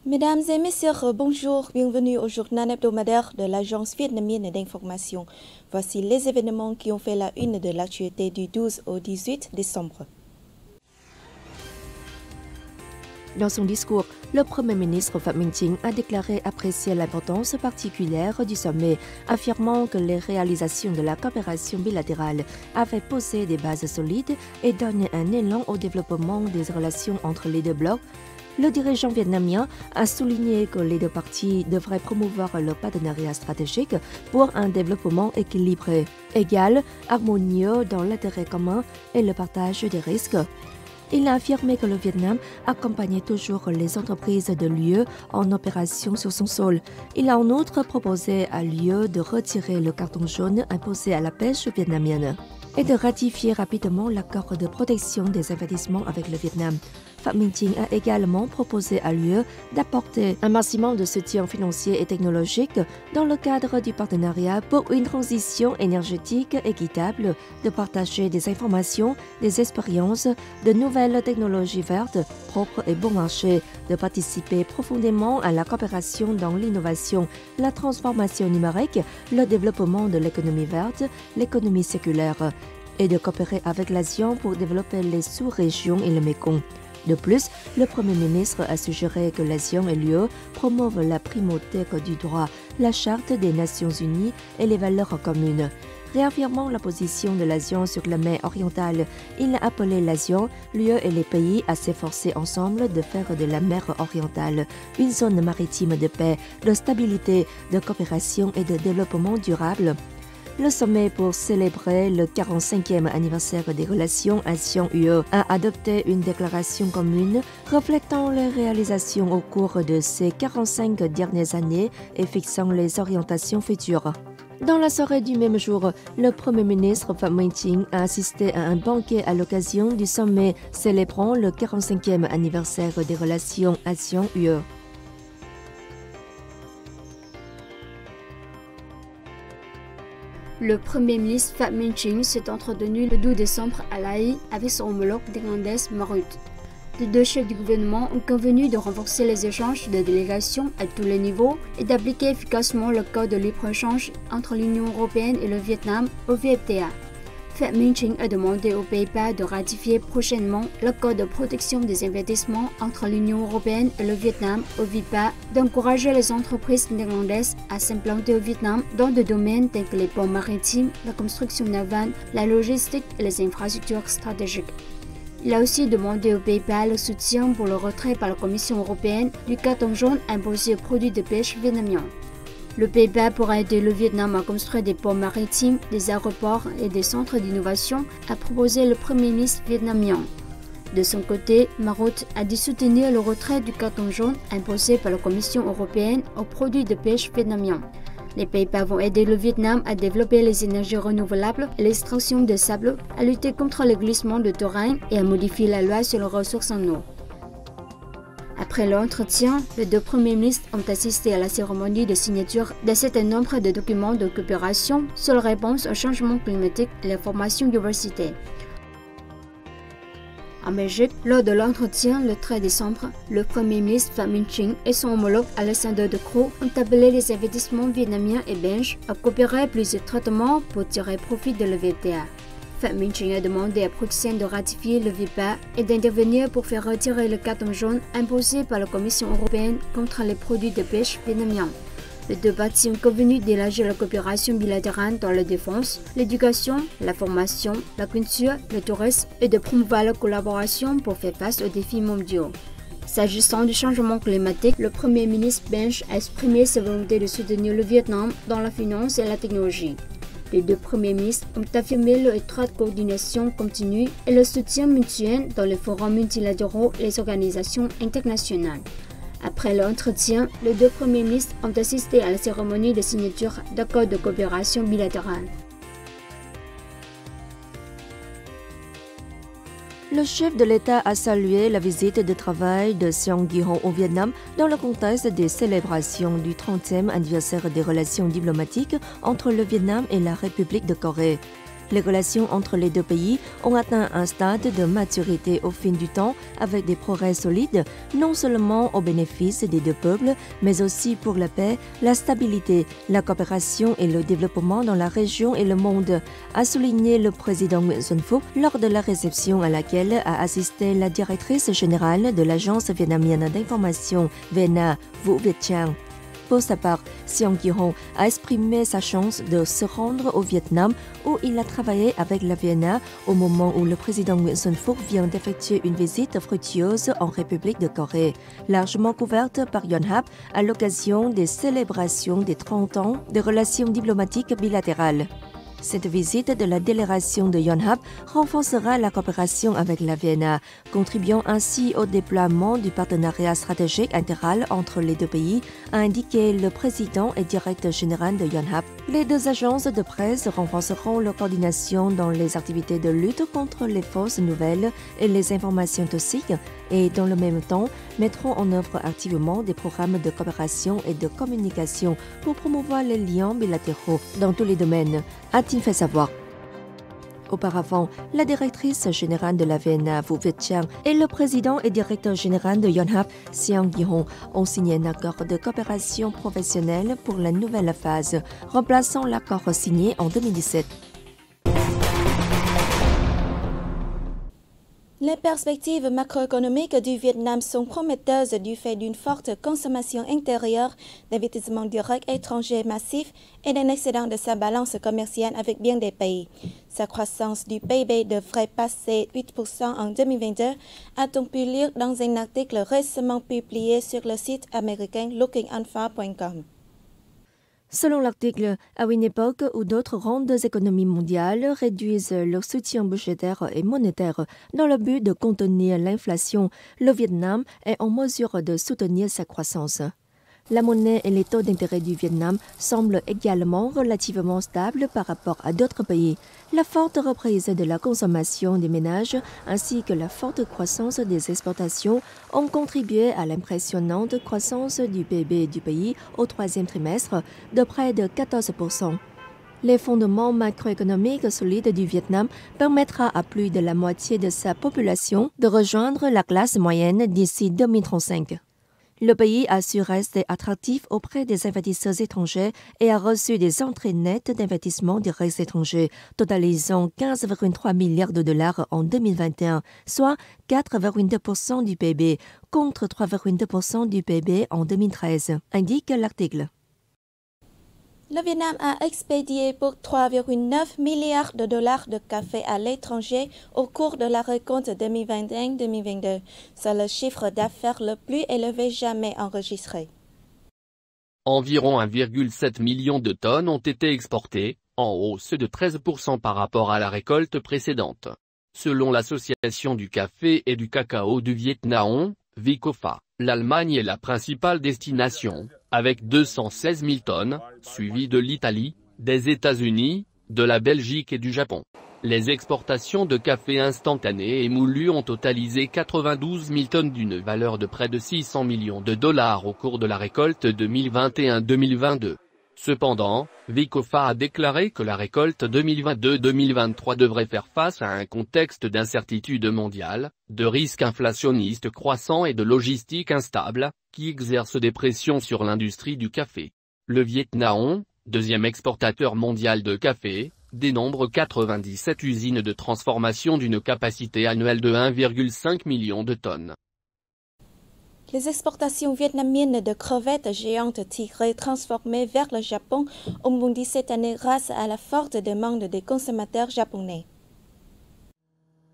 Mesdames et messieurs, bonjour, bienvenue au journal hebdomadaire de l'agence vietnamienne d'information. Voici les événements qui ont fait la une de l'actualité du 12 au 18 décembre. Dans son discours, le Premier ministre Phạm Minh Chính a déclaré apprécier l'importance particulière du sommet, affirmant que les réalisations de la coopération bilatérale avaient posé des bases solides et donné un élan au développement des relations entre les deux blocs. Le dirigeant vietnamien a souligné que les deux parties devraient promouvoir leur partenariat stratégique pour un développement équilibré, égal, harmonieux dans l'intérêt commun et le partage des risques. Il a affirmé que le Vietnam accompagnait toujours les entreprises de l'UE en opération sur son sol. Il a en outre proposé à l'UE de retirer le carton jaune imposé à la pêche vietnamienne et de ratifier rapidement l'accord de protection des investissements avec le Vietnam. Phạm Minh Chính a également proposé à l'UE d'apporter un maximum de soutien financier et technologique dans le cadre du partenariat pour une transition énergétique équitable, de partager des informations, des expériences, de nouvelles technologies vertes, propres et bon marché, de participer profondément à la coopération dans l'innovation, la transformation numérique, le développement de l'économie verte, l'économie séculaire, et de coopérer avec l'ASEAN pour développer les sous-régions et le Mekong. De plus, le Premier ministre a suggéré que l'ASEAN et l'UE promouvent la primauté du droit, la Charte des Nations Unies et les valeurs communes. Réaffirmant la position de l'ASEAN sur la mer orientale, il a appelé l'ASEAN, l'UE et les pays à s'efforcer ensemble de faire de la mer orientale une zone maritime de paix, de stabilité, de coopération et de développement durable. Le sommet pour célébrer le 45e anniversaire des relations ASEAN-UE a adopté une déclaration commune reflétant les réalisations au cours de ces 45 dernières années et fixant les orientations futures. Dans la soirée du même jour, le Premier ministre Phạm Minh Chính a assisté à un banquet à l'occasion du sommet célébrant le 45e anniversaire des relations ASEAN-UE. Le Premier ministre Phạm Minh Chính s'est entretenu le 12 décembre à La Haye avec son homologue néerlandaise Mark Rutte. Les deux chefs du gouvernement ont convenu de renforcer les échanges de délégations à tous les niveaux et d'appliquer efficacement le code de libre-échange entre l'Union européenne et le Vietnam au VFTA. Phạm Minh Chính a demandé aux Pays-Bas de ratifier prochainement le code de protection des investissements entre l'Union européenne et le Vietnam au VIPA, d'encourager les entreprises néerlandaises à s'implanter au Vietnam dans des domaines tels que les ports maritimes, la construction navale, la logistique et les infrastructures stratégiques. Il a aussi demandé aux Pays-Bas le soutien pour le retrait par la Commission européenne du carton jaune imposé aux produits de pêche vietnamiens. Le Pays-Bas pourra aider le Vietnam à construire des ports maritimes, des aéroports et des centres d'innovation, a proposé le Premier ministre vietnamien. De son côté, Mark Rutte a dit soutenir le retrait du carton jaune imposé par la Commission européenne aux produits de pêche vietnamiens. Les Pays-Bas vont aider le Vietnam à développer les énergies renouvelables et l'extraction de sable, à lutter contre le glissement de terrain et à modifier la loi sur les ressources en eau. Après l'entretien, les deux premiers ministres ont assisté à la cérémonie de signature d'un certain nombre de documents de coopération sur la réponse au changement climatique et la formation d'université. En Belgique, lors de l'entretien le 13 décembre, le Premier ministre Phạm Minh Chính et son homologue Alexander De Croo ont appelé les investissements vietnamiens et belges à coopérer plus étroitement pour tirer profit de l'VFTA. Phạm Minh Chính a demandé à Bruxelles de ratifier le VIPA et d'intervenir pour faire retirer le carton jaune imposé par la Commission européenne contre les produits de pêche vietnamiens. Les deux parties ont convenu d'élargir la coopération bilatérale dans la défense, l'éducation, la formation, la culture, le tourisme et de promouvoir la collaboration pour faire face aux défis mondiaux. S'agissant du changement climatique, le Premier ministre belge a exprimé sa volonté de soutenir le Vietnam dans la finance et la technologie. Les deux premiers ministres ont affirmé leur étroite coordination continue et le soutien mutuel dans les forums multilatéraux et les organisations internationales. Après l'entretien, les deux premiers ministres ont assisté à la cérémonie de signature d'accords de coopération bilatérale. Le chef de l'État a salué la visite de travail de Seong Gi-ho au Vietnam dans le contexte des célébrations du 30e anniversaire des relations diplomatiques entre le Vietnam et la République de Corée. Les relations entre les deux pays ont atteint un stade de maturité au fil du temps avec des progrès solides, non seulement au bénéfice des deux peuples, mais aussi pour la paix, la stabilité, la coopération et le développement dans la région et le monde, a souligné le président Nguyen Xuân Phuc lors de la réception à laquelle a assisté la directrice générale de l'agence vietnamienne d'information VNA, Vũ Việt Trang. Pour sa part, Siong Ki-hong a exprimé sa chance de se rendre au Vietnam où il a travaillé avec la VNA au moment où le président Nguyen Xuân Phuc vient d'effectuer une visite fructueuse en République de Corée, largement couverte par Yonhap à l'occasion des célébrations des 30 ans de relations diplomatiques bilatérales. Cette visite de la délégation de Yonhap renforcera la coopération avec la VNA, contribuant ainsi au déploiement du partenariat stratégique intégral entre les deux pays, a indiqué le président et directeur général de Yonhap. Les deux agences de presse renforceront leur coordination dans les activités de lutte contre les fausses nouvelles et les informations toxiques et, dans le même temps, mettront en œuvre activement des programmes de coopération et de communication pour promouvoir les liens bilatéraux dans tous les domaines, a-t-il fait savoir. Auparavant, la directrice générale de la VNA, Vũ Việt Trang, et le président et directeur général de Yonhap, Siong Ki-hong, ont signé un accord de coopération professionnelle pour la nouvelle phase, remplaçant l'accord signé en 2017. Les perspectives macroéconomiques du Vietnam sont prometteuses du fait d'une forte consommation intérieure, d'investissements directs étrangers massifs et d'un excédent de sa balance commerciale avec bien des pays. Sa croissance du PIB devrait passer 8% en 2022, a-t-on pu lire dans un article récemment publié sur le site américain lookinganfar.com. Selon l'article, à une époque où d'autres grandes économies mondiales réduisent leur soutien budgétaire et monétaire dans le but de contenir l'inflation, le Vietnam est en mesure de soutenir sa croissance. La monnaie et les taux d'intérêt du Vietnam semblent également relativement stables par rapport à d'autres pays. La forte reprise de la consommation des ménages ainsi que la forte croissance des exportations ont contribué à l'impressionnante croissance du PIB du pays au troisième trimestre de près de 14%. Les fondements macroéconomiques solides du Vietnam permettra à plus de la moitié de sa population de rejoindre la classe moyenne d'ici 2035. Le pays a su rester attractif auprès des investisseurs étrangers et a reçu des entrées nettes d'investissement directs étrangers, totalisant 15,3 milliards de dollars en 2021, soit 4,2% du PIB, contre 3,2% du PIB en 2013, indique l'article. Le Vietnam a expédié pour 3,9 milliards de dollars de café à l'étranger au cours de la récolte 2021-2022. C'est le chiffre d'affaires le plus élevé jamais enregistré. Environ 1,7 million de tonnes ont été exportées, en hausse de 13% par rapport à la récolte précédente. Selon l'Association du café et du cacao du Vietnam, VICOFA, l'Allemagne est la principale destination, avec 216 000 tonnes, suivie de l'Italie, des États-Unis, de la Belgique et du Japon. Les exportations de café instantané et moulu ont totalisé 92 000 tonnes d'une valeur de près de 600 millions de dollars au cours de la récolte 2021-2022. Cependant, VICOFA a déclaré que la récolte 2022-2023 devrait faire face à un contexte d'incertitude mondiale, de risques inflationnistes croissants et de logistique instable, qui exercent des pressions sur l'industrie du café. Le Vietnam, deuxième exportateur mondial de café, dénombre 97 usines de transformation d'une capacité annuelle de 1,5 million de tonnes. Les exportations vietnamiennes de crevettes géantes tigrées transformées vers le Japon ont bondi cette année grâce à la forte demande des consommateurs japonais.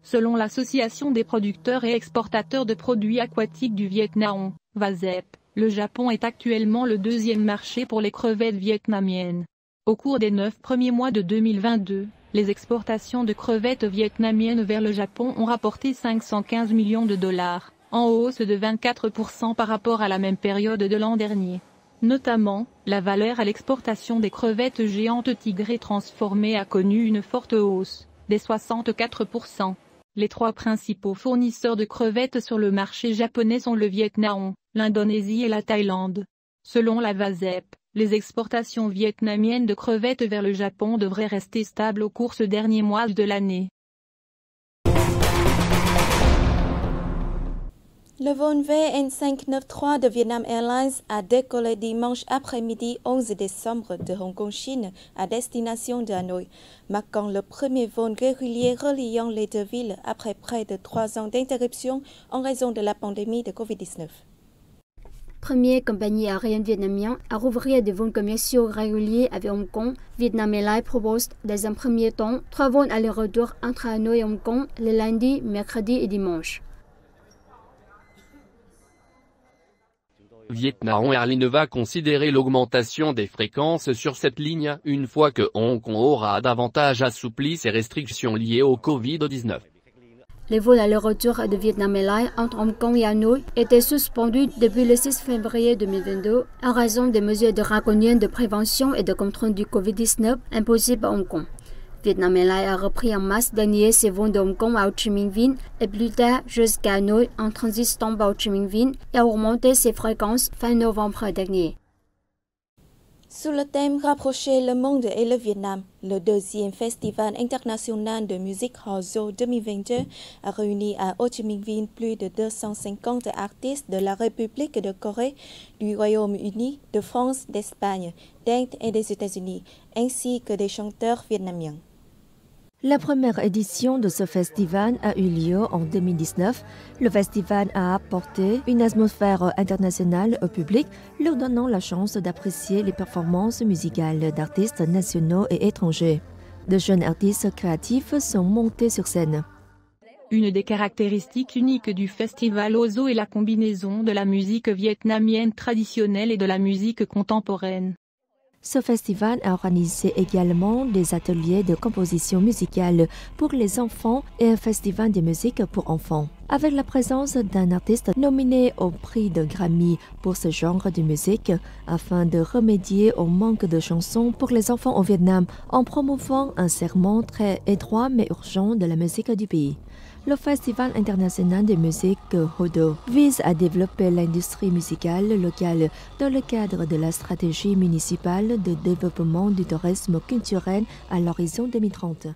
Selon l'Association des producteurs et exportateurs de produits aquatiques du Vietnam, VASEP, le Japon est actuellement le deuxième marché pour les crevettes vietnamiennes. Au cours des 9 premiers mois de 2022, les exportations de crevettes vietnamiennes vers le Japon ont rapporté 515 millions de dollars. En hausse de 24% par rapport à la même période de l'an dernier. Notamment, la valeur à l'exportation des crevettes géantes tigrées transformées a connu une forte hausse, des 64%. Les trois principaux fournisseurs de crevettes sur le marché japonais sont le Vietnam, l'Indonésie et la Thaïlande. Selon la VASEP, Les exportations vietnamiennes de crevettes vers le Japon devraient rester stables au cours ce dernier mois de l'année. Le vol VN593 de Vietnam Airlines a décollé dimanche après-midi 11 décembre de Hong Kong, Chine, à destination de Hanoï, marquant le premier vol régulier reliant les deux villes après près de 3 ans d'interruption en raison de la pandémie de Covid-19. Première compagnie aérienne vietnamienne à rouvrir des vols commerciaux réguliers avec Hong Kong, Vietnam Airlines propose dans un premier temps 3 vols aller-retour entre Hanoï et Hong Kong les lundis, mercredis et dimanches. Vietnam Airlines va considérer l'augmentation des fréquences sur cette ligne une fois que Hong Kong aura davantage assoupli ses restrictions liées au Covid-19. Les vols aller-retour de Vietnam Airlines entre Hong Kong et Hanoï étaient suspendus depuis le 6 février 2022 en raison des mesures draconiennes de prévention et de contrôle du Covid-19 imposées par Hong Kong. Vietnam Airlines a repris en mars dernier ses vols de Hong Kong à Ho Chi Minh Ville et plus tard jusqu'à Hanoï en transit par Ho Chi Minh Ville et a augmenté ses fréquences fin novembre dernier. Sous le thème Rapprocher le monde et le Vietnam, le deuxième festival international de musique Hozo 2022 a réuni à Ho Chi Minh Ville plus de 250 artistes de la République de Corée, du Royaume-Uni, de France, d'Espagne, d'Inde et des États-Unis, ainsi que des chanteurs vietnamiens. La première édition de ce festival a eu lieu en 2019. Le festival a apporté une atmosphère internationale au public, leur donnant la chance d'apprécier les performances musicales d'artistes nationaux et étrangers. De jeunes artistes créatifs sont montés sur scène. Une des caractéristiques uniques du festival Hozo est la combinaison de la musique vietnamienne traditionnelle et de la musique contemporaine. Ce festival a organisé également des ateliers de composition musicale pour les enfants et un festival de musique pour enfants. Avec la présence d'un artiste nominé au prix de Grammy pour ce genre de musique, afin de remédier au manque de chansons pour les enfants au Vietnam en promouvant un serment très étroit mais urgent de la musique du pays. Le Festival international de musique Hozo vise à développer l'industrie musicale locale dans le cadre de la stratégie municipale de développement du tourisme culturel à l'horizon 2030.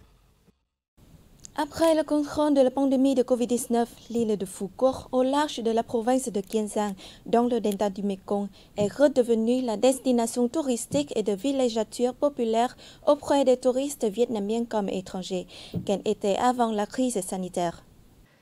Après le contrôle de la pandémie de Covid-19, l'île de Phu Quoc, au large de la province de Kiên Giang, dans le delta du Mekong, est redevenue la destination touristique et de villégiature populaire auprès des touristes vietnamiens comme étrangers, qu'elle était avant la crise sanitaire.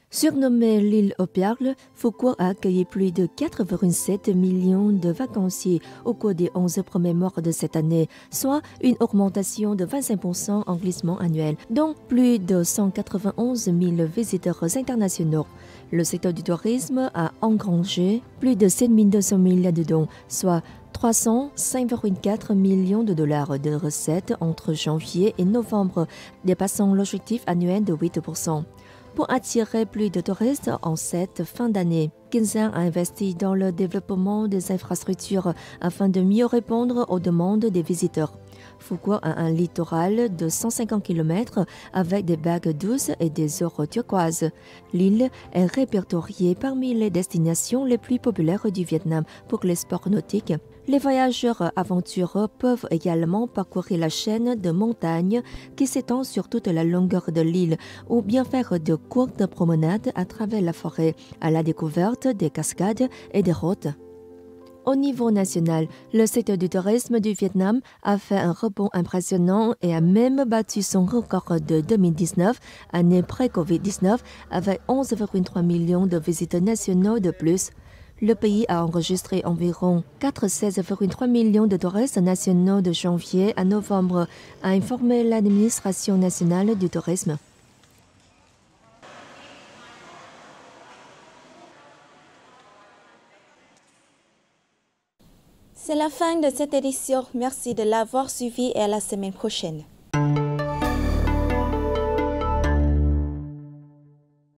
Surnommée l'île aux perles, Phu Quoc a accueilli plus de 4,7 millions de vacanciers au cours des 11 premiers mois de cette année, soit une augmentation de 25% en glissement annuel, dont plus de 191 000 visiteurs internationaux. Le secteur du tourisme a engrangé plus de 7 200 milliards de dons, soit 305,4 millions de dollars de recettes entre janvier et novembre, dépassant l'objectif annuel de 8%. Pour attirer plus de touristes en cette fin d'année, Kiên Giang a investi dans le développement des infrastructures afin de mieux répondre aux demandes des visiteurs. Phu Quoc a un littoral de 150 km avec des vagues douces et des eaux turquoises. L'île est répertoriée parmi les destinations les plus populaires du Vietnam pour les sports nautiques. Les voyageurs aventureux peuvent également parcourir la chaîne de montagnes qui s'étend sur toute la longueur de l'île ou bien faire de courtes promenades à travers la forêt à la découverte des cascades et des routes. Au niveau national, le secteur du tourisme du Vietnam a fait un rebond impressionnant et a même battu son record de 2019, année pré-Covid-19, avec 11,3 millions de visiteurs nationaux de plus. Le pays a enregistré environ 416,3 millions de touristes nationaux de janvier à novembre, a informé l'administration nationale du tourisme. C'est la fin de cette édition. Merci de l'avoir suivi et à la semaine prochaine.